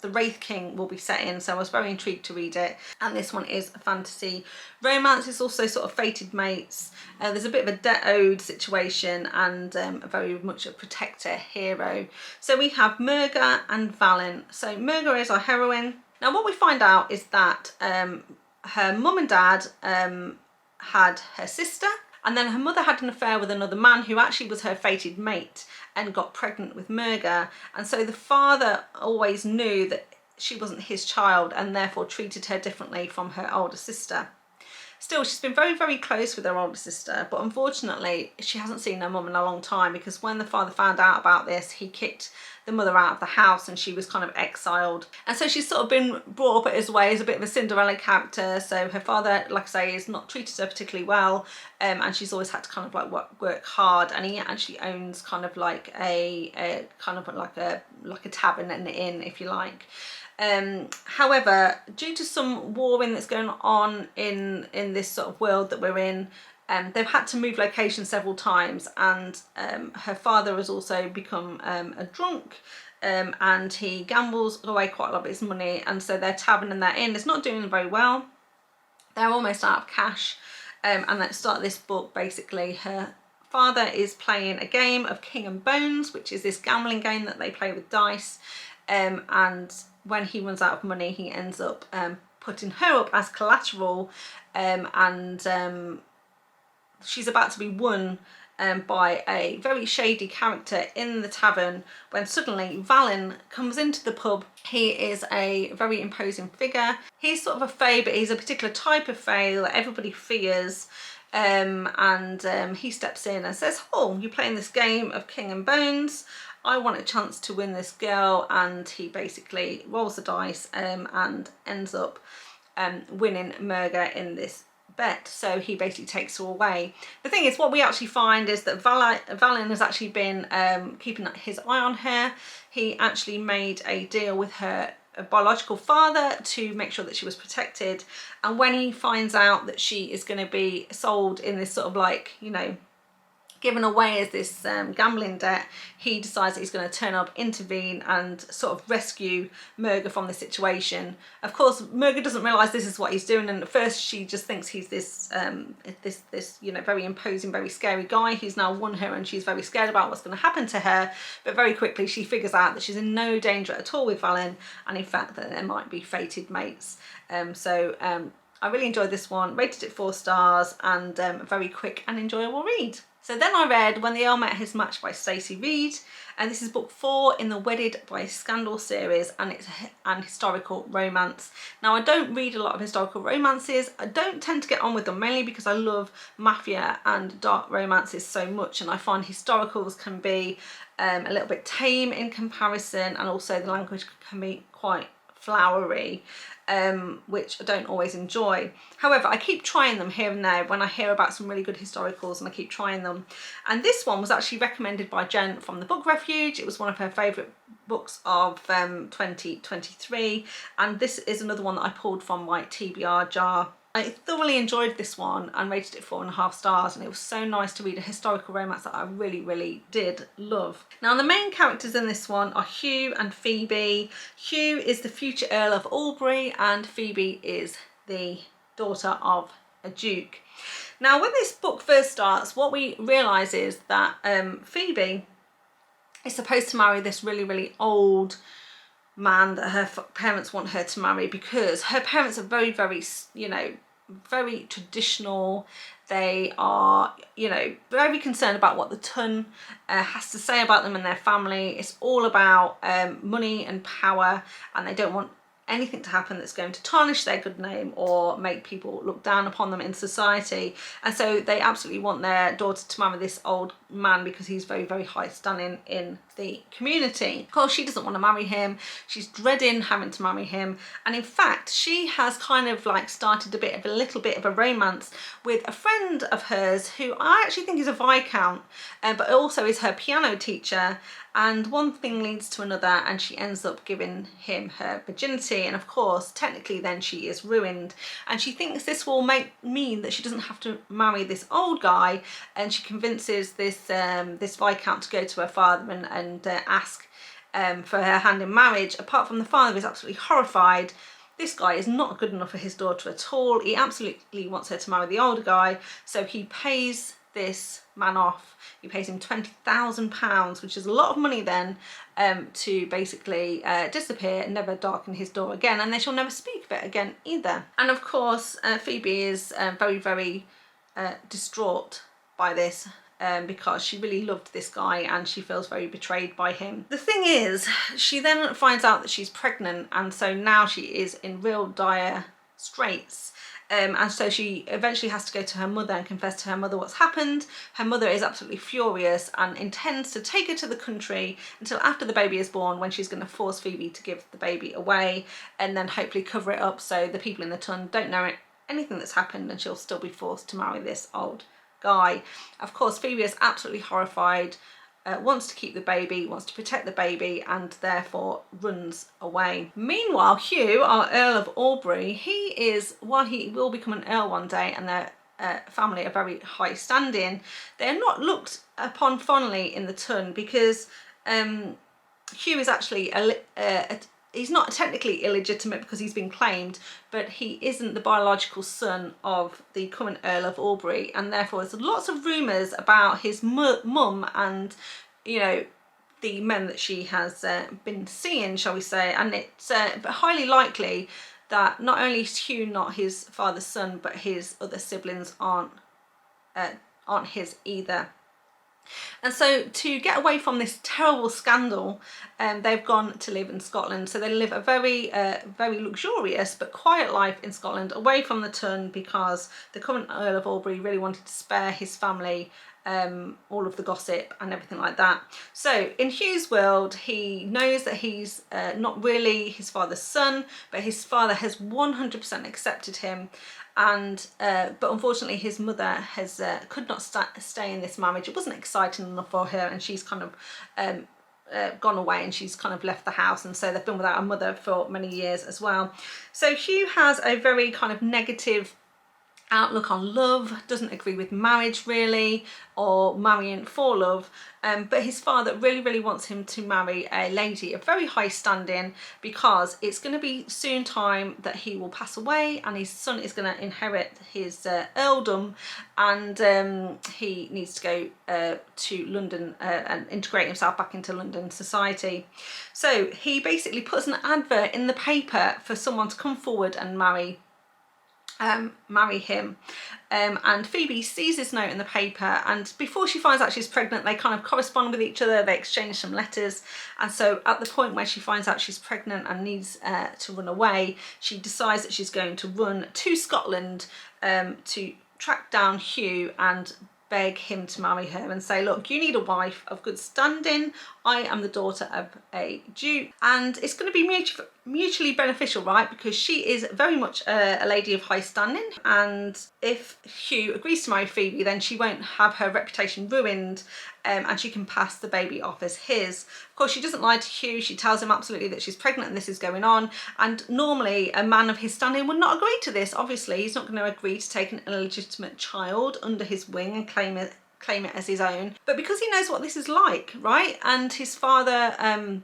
the Wraith King will be set in, so I was very intrigued to read it. And this one is a fantasy romance. It's also sort of fated mates. There's a bit of a debt owed situation and very much a protector hero. So we have Murga and Valen. So Murga is our heroine. Now what we find out is that her mum and dad had her sister, and then her mother had an affair with another man who actually was her fated mate and got pregnant with Murga. And so the father always knew that she wasn't his child and therefore treated her differently from her older sister. Still, she's been very close with her older sister, but unfortunately she hasn't seen her mum in a long time, because when the father found out about this, he kicked the mother out of the house and she was kind of exiled. And so she's sort of been brought up his way as a bit of a Cinderella character. So her father, like I say, has not treated her particularly well, and she's always had to kind of like work hard. And he actually owns kind of like a kind of like a tavern and an inn, if you like. However, due to some warring that's going on in this sort of world that we're in, they've had to move location several times, and her father has also become a drunk, and he gambles away quite a lot of his money, and so their tavern and their inn is not doing very well. They're almost out of cash, and at the start of this book, basically her father is playing a game of King and Bones, which is this gambling game that they play with dice, and when he runs out of money, he ends up putting her up as collateral, and she's about to be won by a very shady character in the tavern, when suddenly Valen comes into the pub. He is a very imposing figure. He's sort of a fae, but he's a particular type of fae that everybody fears, and he steps in and says, "Oh, you're playing this game of King and Bones. I want a chance to win this girl," and he basically rolls the dice and ends up winning Murga in this bet. So he basically takes her away. The thing is, what we actually find is that Valen has actually been keeping his eye on her. He actually made a deal with her biological father to make sure that she was protected, and when he finds out that she is going to be sold in this sort of like, you know, given away as this gambling debt, he decides that he's going to turn up, intervene and sort of rescue Murga from the situation. Of course, Murga doesn't realise this is what he's doing, and at first she just thinks he's this you know, very imposing, very scary guy who's now won her, and she's very scared about what's going to happen to her. But very quickly she figures out that she's in no danger at all with Valen, and in fact that there might be fated mates. I really enjoyed this one, rated it 4 stars, and a very quick and enjoyable read. So then I read When the Earl Met His Match by Stacy Reid, and this is book 4 in the Wedded by Scandal series, and it's an historical romance. Now, I don't read a lot of historical romances. I don't tend to get on with them, mainly because I love mafia and dark romances so much, and I find historicals can be a little bit tame in comparison, and also the language can be quite flowery, which I don't always enjoy. However, I keep trying them here and there when I hear about some really good historicals, and I keep trying them. And this one was actually recommended by Jen from the Book Refuge. It was one of her favourite books of 2023, and this is another one that I pulled from my TBR jar. I thoroughly enjoyed this one and rated it 4.5 stars, and it was so nice to read a historical romance that I really did love. Now, the main characters in this one are Hugh and Phoebe. Hugh is the future Earl of Albury, and Phoebe is the daughter of a duke. Now, when this book first starts, what we realise is that Phoebe is supposed to marry this really old man that her parents want her to marry, because her parents are very, you know, very traditional. They are, you know, very concerned about what the ton has to say about them and their family. It's all about money and power, and they don't want anything to happen that's going to tarnish their good name or make people look down upon them in society. And so they absolutely want their daughter to marry this old man because he's very high standing in the community. Of course, she doesn't want to marry him. She's dreading having to marry him, and in fact she has kind of like started a little bit of a romance with a friend of hers who I actually think is a viscount, but also is her piano teacher. And one thing leads to another, and she ends up giving him her virginity, and of course technically then she is ruined, and she thinks this will mean that she doesn't have to marry this old guy, and she convinces this this viscount to go to her father and ask for her hand in marriage. Apart from the father is absolutely horrified. This guy is not good enough for his daughter at all. He absolutely wants her to marry the older guy, so he pays this man off. He pays him £20,000, which is a lot of money then, to basically disappear and never darken his door again, and they shall never speak of it again either. And of course Phoebe is very distraught by this, because she really loved this guy and she feels very betrayed by him. The thing is, she then finds out that she's pregnant, and so now she is in real dire straits. And so she eventually has to go to her mother and confess to her mother what's happened. Her mother is absolutely furious and intends to take her to the country until after the baby is born, when she's going to force Phoebe to give the baby away and then hopefully cover it up so the people in the ton don't know anything that's happened, and she'll still be forced to marry this old guy. Of course, Phoebe is absolutely horrified, wants to keep the baby, wants to protect the baby, and therefore runs away. Meanwhile, Hugh, our Earl of Albury, he is, while he will become an Earl one day and their family are very high standing, they are not looked upon fondly in the ton, because Hugh is actually he's not technically illegitimate because he's been claimed, but he isn't the biological son of the current Earl of Albury, and therefore there's lots of rumours about his mum and, you know, the men that she has been seeing, shall we say, and it's highly likely that not only is Hugh not his father's son, but his other siblings aren't his either. And so to get away from this terrible scandal, they've gone to live in Scotland. So they live a very luxurious but quiet life in Scotland, away from the ton, because the current Earl of Albury really wanted to spare his family all of the gossip and everything like that. So in Hugh's world, he knows that he's not really his father's son, but his father has 100% accepted him. And but unfortunately his mother has could not stay in this marriage. It wasn't exciting enough for her, and she's kind of gone away, and she's kind of left the house, and so they've been without a mother for many years as well. So Hugh has a very kind of negative outlook on love, doesn't agree with marriage really, or marrying for love, but his father really wants him to marry a lady of very high standing, because it's going to be soon time that he will pass away and his son is going to inherit his earldom, and he needs to go to London and integrate himself back into London society. So he basically puts an advert in the paper for someone to come forward and marry marry him. And Phoebe sees this note in the paper, and before she finds out she's pregnant, they kind of correspond with each other, they exchange some letters, and so at the point where she finds out she's pregnant and needs to run away, she decides that she's going to run to Scotland to track down Hugh and beg him to marry her and say, look, you need a wife of good standing. I am the daughter of a Duke, and it's going to be mutually beneficial, right? Because she is very much a lady of high standing, and if Hugh agrees to marry Phoebe, then she won't have her reputation ruined, and she can pass the baby off as his. Of course, she doesn't lie to Hugh. She tells him absolutely that she's pregnant and this is going on, and normally a man of his standing would not agree to this. Obviously, he's not going to agree to take an illegitimate child under his wing and claim it as his own, but because he knows what this is like, right, and his father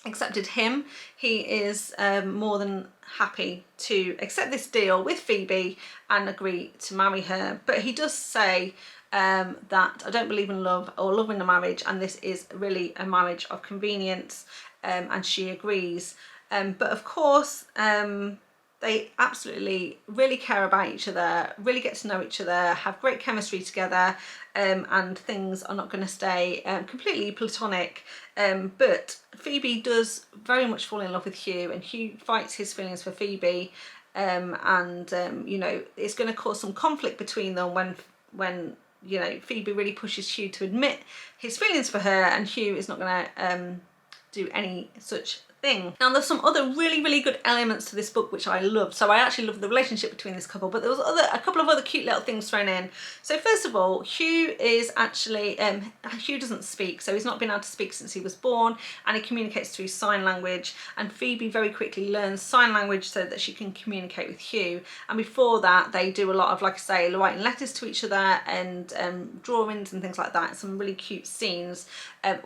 accepted him, he is more than happy to accept this deal with Phoebe and agree to marry her. But he does say that I don't believe in love or love in a marriage, and this is really a marriage of convenience, and she agrees. But of course, they absolutely really care about each other, really get to know each other, have great chemistry together, and things are not going to stay completely platonic. But Phoebe does very much fall in love with Hugh, and Hugh fights his feelings for Phoebe, and you know, it's going to cause some conflict between them when you know, Phoebe really pushes Hugh to admit his feelings for her, and Hugh is not going to do any such thing. Now, there's some other really good elements to this book which I loved. So I actually loved the relationship between this couple, but there was a couple of other cute little things thrown in. So first of all, Hugh is actually Hugh doesn't speak, so he's not been able to speak since he was born, and he communicates through sign language, and Phoebe very quickly learns sign language so that she can communicate with Hugh. And before that, they do a lot of, like I say, writing letters to each other and drawings and things like that. Some really cute scenes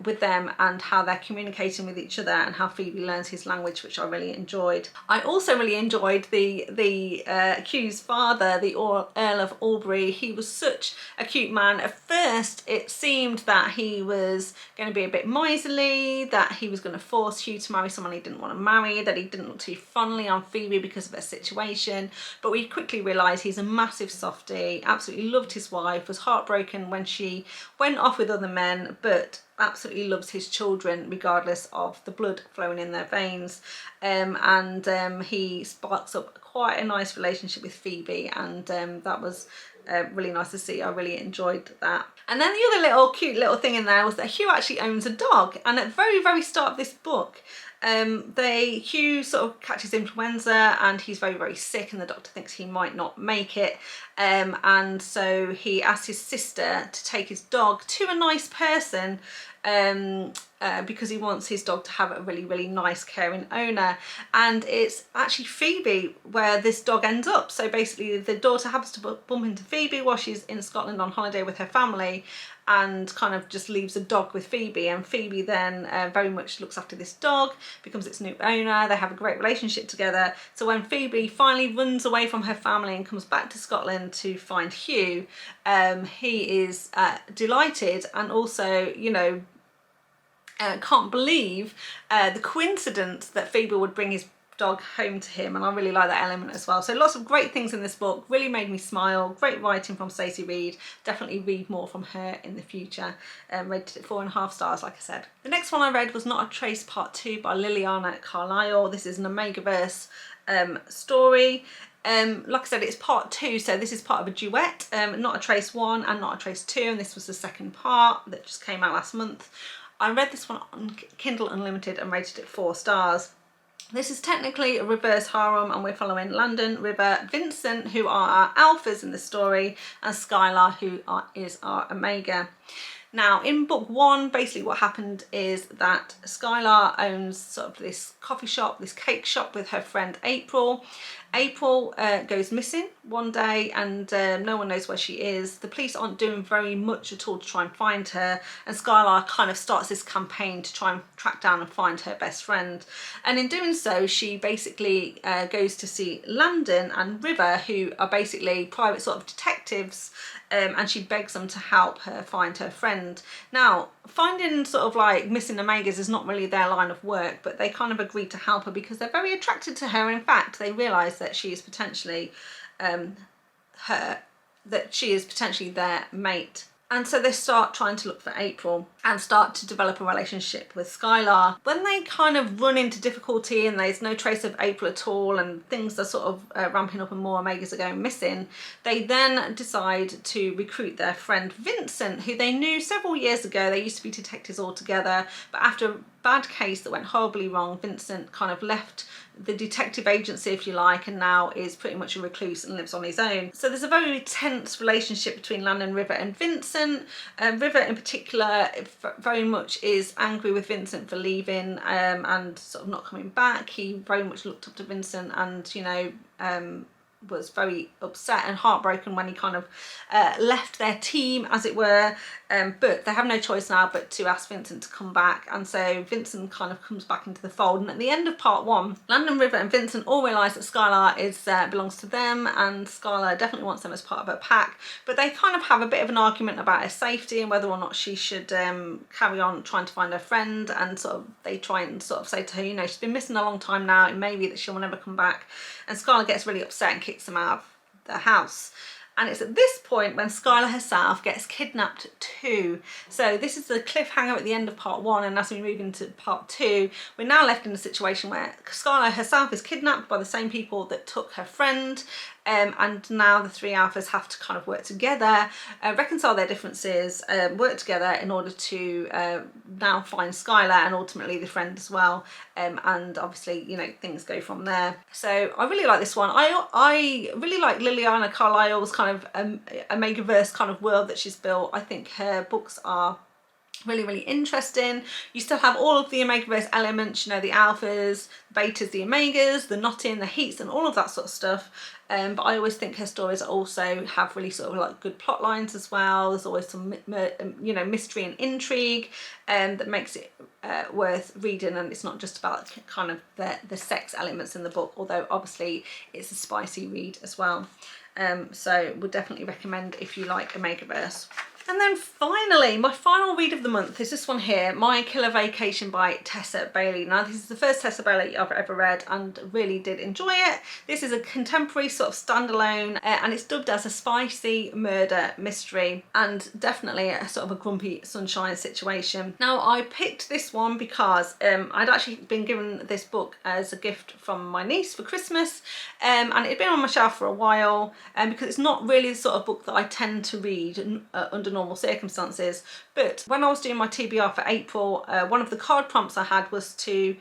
with them and how they're communicating with each other, and how Phoebe learns his language, which I really enjoyed. I also really enjoyed the accused father, the Earl of Albury. He was such a cute man. At first it seemed that he was going to be a bit miserly, that he was going to force Hugh to marry someone he didn't want to marry, that he didn't look too fondly on Phoebe because of her situation, but we quickly realised he's a massive softie, absolutely loved his wife, was heartbroken when she went off with other men, but absolutely loves his children regardless of the blood flowing in their veins, and he sparks up quite a nice relationship with Phoebe, and that was really nice to see. I really enjoyed that. And then the other cute little thing in there was that Hugh actually owns a dog, and at the very start of this book, Hugh sort of catches influenza and he's very sick, and the doctor thinks he might not make it, and so he asks his sister to take his dog to a nice person, because he wants his dog to have a really nice caring owner. And it's actually Phoebe where this dog ends up. So basically the daughter happens to bump into Phoebe while she's in Scotland on holiday with her family, and kind of just leaves a dog with Phoebe, and Phoebe then very much looks after this dog, becomes its new owner, they have a great relationship together. So when Phoebe finally runs away from her family and comes back to Scotland to find Hugh, he is delighted, and also, you know, can't believe the coincidence that Phoebe would bring his dog home to him, and I really like that element as well. So lots of great things in this book, really made me smile. Great writing from Stacey Reid. Definitely read more from her in the future. Rated it 4.5 stars, like I said. The next one I read was Not a Trace Part 2 by Liliana at Carlisle. This is an Omegaverse story. Like I said, it's part 2, so this is part of a duet. Not a Trace 1 and Not a Trace 2, and this was the second part that just came out last month. I read this one on Kindle Unlimited and rated it 4 stars. This is technically a reverse harem, and we're following Landon, River, Vincent, who are our alphas in the story, and Skylar, who is our omega. Now, in book 1, basically what happened is that Skylar owns sort of this coffee shop, this cake shop with her friend April. April goes missing one day, and no one knows where she is. The police aren't doing very much at all to try and find her, and Skylar kind of starts this campaign to try and track down and find her best friend. And in doing so, she basically goes to see Landon and River, who are basically private sort of detectives, and she begs them to help her find her friend. Now, finding sort of like missing omegas is not really their line of work, but they kind of agree to help her because they're very attracted to her. In fact, they realise that she is potentially her, that she is potentially their mate. And so they start trying to look for April and start to develop a relationship with Skylar. When they kind of run into difficulty and there's no trace of April at all and things are sort of ramping up and more Omegas are going missing, they then decide to recruit their friend Vincent, who they knew several years ago. They used to be detectives all together, but after a bad case that went horribly wrong, Vincent kind of left the detective agency, if you like, and now is pretty much a recluse and lives on his own. So there's a very tense relationship between Landon, River and Vincent. River in particular very much is angry with Vincent for leaving and sort of not coming back. He very much looked up to Vincent and, you know, was very upset and heartbroken when he kind of left their team, as it were, but they have no choice now but to ask Vincent to come back. And so Vincent kind of comes back into the fold, and at the end of part 1, Landon, River and Vincent all realise that Skylar belongs to them, and Skylar definitely wants them as part of her pack, but they kind of have a bit of an argument about her safety and whether or not she should carry on trying to find her friend. And sort of they try and sort of say to her, you know, she's been missing a long time now, it may be that she'll never come back. And Skylar gets really upset and kicks them out of the house. And it's at this point when Skylar herself gets kidnapped too. So this is the cliffhanger at the end of part 1, and as we move into part 2, we're now left in a situation where Skylar herself is kidnapped by the same people that took her friend. And now the 3 alphas have to kind of work together, reconcile their differences, work together in order to now find Skylar and ultimately the friend as well. And obviously, you know, things go from there. So I really like this one. I really like Liliana Carlisle's kind of Omegaverse kind of world that she's built. I think her books are really interesting. You still have all of the Omegaverse elements, you know, the alphas, the betas, the omegas, the knotting, the heats and all of that sort of stuff. But I always think her stories also have really sort of like good plot lines as well. There's always some, you know, mystery and intrigue that makes it worth reading, and it's not just about kind of the sex elements in the book, although obviously it's a spicy read as well. So would definitely recommend if you like Omegaverse. And then finally, my final read of the month is this one here, My Killer Vacation by Tessa Bailey. Now, this is the first Tessa Bailey I've ever read and really did enjoy it. This is a contemporary sort of standalone and it's dubbed as a spicy murder mystery and definitely a sort of a grumpy sunshine situation. Now, I picked this one because I'd actually been given this book as a gift from my niece for Christmas and it had been on my shelf for a while because it's not really the sort of book that I tend to read under normal circumstances. But when I was doing my TBR for April, one of the card prompts I had was to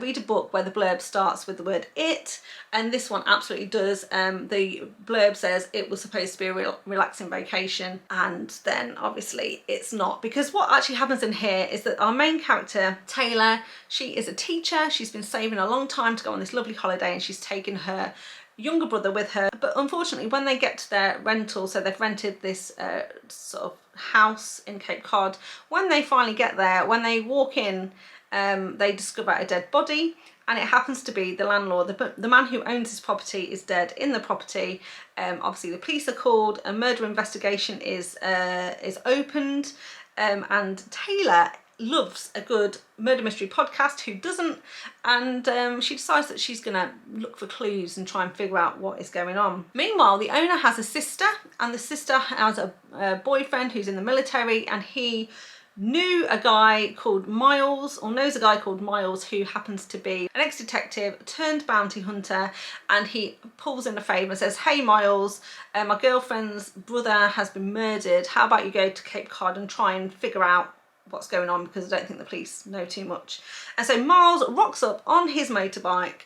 read a book where the blurb starts with the word it, and this one absolutely does. The blurb says it was supposed to be a relaxing vacation, and then obviously it's not, because what actually happens in here is that our main character Taylor, she is a teacher. She's been saving a long time to go on this lovely holiday, and she's taken her younger brother with her, but unfortunately when they get to their rental, so they've rented this sort of house in Cape Cod, when they finally get there, when they walk in, they discover a dead body, and it happens to be the landlord. The man who owns this property is dead in the property. Obviously the police are called, a murder investigation is opened, and Taylor loves a good murder mystery podcast, who doesn't, and she decides that she's gonna look for clues and try and figure out what is going on. Meanwhile, the owner has a sister, and the sister has a boyfriend who's in the military, and he knew a guy called Miles, or knows a guy called Miles, who happens to be an ex-detective turned bounty hunter, and he pulls in a favour and says, hey Miles, my girlfriend's brother has been murdered, how about you go to Cape Cod and try and figure out what's going on, because I don't think the police know too much. And so Miles rocks up on his motorbike,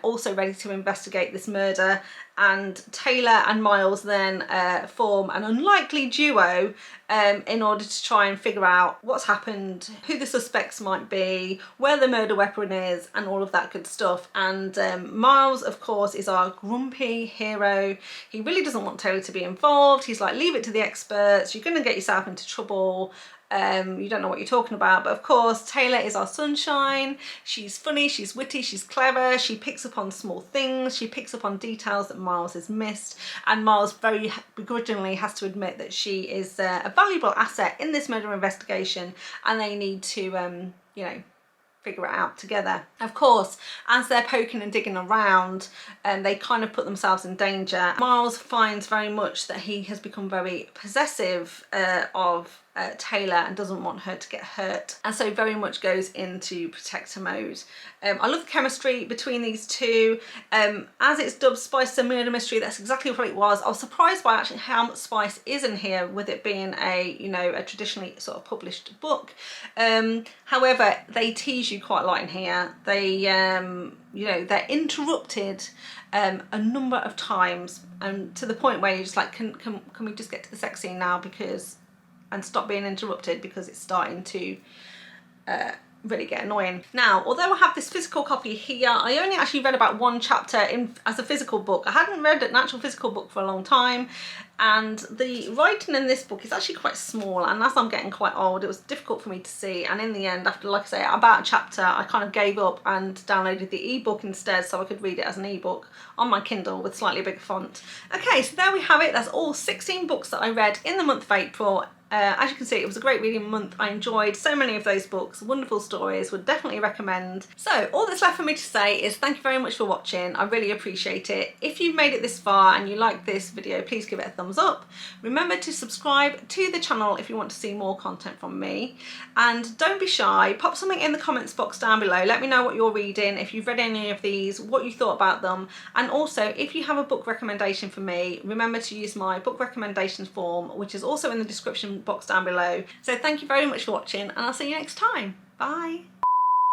also ready to investigate this murder, and Taylor and Miles then form an unlikely duo in order to try and figure out what's happened, who the suspects might be, where the murder weapon is, and all of that good stuff. And Miles, of course, is our grumpy hero. He really doesn't want Taylor to be involved. He's like, leave it to the experts, you're going to get yourself into trouble. You don't know what you're talking about. But of course, Taylor is our sunshine. She's funny, she's witty, she's clever, she picks up on small things, she picks up on details that Miles has missed, and Miles very begrudgingly has to admit that she is a valuable asset in this murder investigation, and they need to, you know, figure it out together. Of course, as they're poking and digging around, they kind of put themselves in danger. Miles finds very much that he has become very possessive of Taylor and doesn't want her to get hurt, and so very much goes into protector mode. I love the chemistry between these two. As it's dubbed Spice and Murder Mystery, that's exactly what it was. I was surprised by actually how much spice is in here, with it being a, you know, a traditionally sort of published book. However, they tease you quite a lot in here. They, you know, they're interrupted a number of times, and to the point where you're just like, can we just get to the sex scene now, because, and stop being interrupted, because it's starting to really get annoying. Now, although I have this physical copy here, I only actually read about one chapter as a physical book. I hadn't read an actual physical book for a long time, and the writing in this book is actually quite small, and as I'm getting quite old, it was difficult for me to see, and in the end, after, like I say, about a chapter, I kind of gave up and downloaded the ebook instead, so I could read it as an ebook on my Kindle with slightly bigger font. Okay, so there we have it. That's all 16 books that I read in the month of April. As you can see, it was a great reading month. I enjoyed so many of those books, wonderful stories, would definitely recommend. So all that's left for me to say is thank you very much for watching. I really appreciate it. If you've made it this far and you like this video, please give it a thumbs up. Remember to subscribe to the channel if you want to see more content from me. And don't be shy, pop something in the comments box down below. Let me know what you're reading, if you've read any of these, what you thought about them. And also, if you have a book recommendation for me, remember to use my book recommendations form, which is also in the description box down below. So thank you very much for watching, and I'll see you next time. Bye.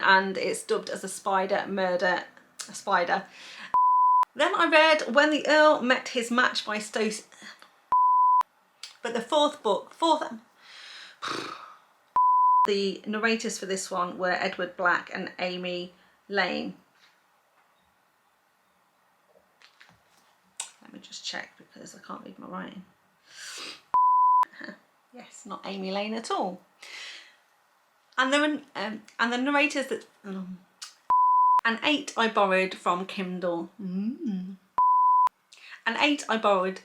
And it's dubbed as a spider murder, a spider. Then I read When the Earl Met His Match by Stacy. But the the narrators for this one were Edward Black and Amy Lane. Let me just check because I can't read my writing. Yes, not Amy Lane at all. And the narrators that and 8 I borrowed from Kindle. And 8 I borrowed